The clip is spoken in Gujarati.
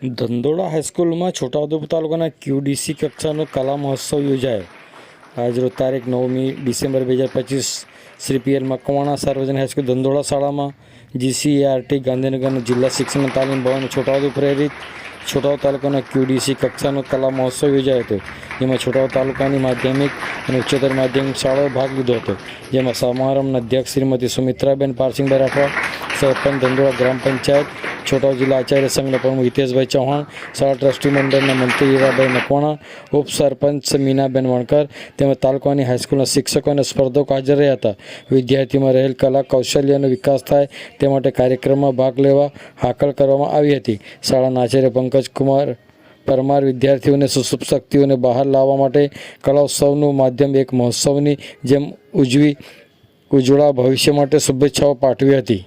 ધંધોળા હાઈસ્કૂલમાં છોટાઉદેપુર તાલુકાના QDC કક્ષાનો કલા મહોત્સવ યોજાયો. આજરોજ તારીખ 9મી ડિસેમ્બર 2025 શ્રી PL મકવાણા સાર્વજનિક હાઈસ્કૂલ ધંધોળા શાળામાં GCERT ગાંધીનગરના જિલ્લા શિક્ષણ તાલીમ ભવન છોટાઉદેપુર પ્રેરિત છોટાઉદેપુર તાલુકાના QDC કક્ષાનો કલા મહોત્સવ યોજાયો હતો. જેમાં છોટાઉદેપુર તાલુકાની માધ્યમિક અને ઉચ્ચતર માધ્યમિક શાળાઓ ભાગ લીધો હતો. જેમાં સમારંભના અધ્યક્ષ શ્રીમતી સુમિત્રાબેન પારસિંગભાઈ રાઠવા, સરપંચ ધંધોળા ગ્રામ પંચાયત, છોટાઉદેપુર જિલ્લા આચાર્ય સંઘના પ્રમુખ હિતેશભાઈ ચૌહાણ, શાળા ટ્રસ્ટી મંડળના મંત્રી હીરાભાઈ મકવાણા, ઉપસરપંચ મીનાબેન વણકર તેમજ તાલુકાની હાઈસ્કૂલના શિક્ષકો અને સ્પર્ધકો હાજર રહ્યા હતા. વિદ્યાર્થીઓમાં રહેલ કલા કૌશલ્યનો વિકાસ થાય તે માટે કાર્યક્રમમાં ભાગ લેવા હાકલ કરવામાં આવી હતી. શાળાના આચાર્ય પંકજકુમાર પરમાર વિદ્યાર્થીઓને સુસુપ્ત શક્તિઓને બહાર લાવવા માટે કલોત્સવનું માધ્યમ એક મહોત્સવની જેમ ઉજળા ભવિષ્ય માટે શુભેચ્છાઓ પાઠવી હતી.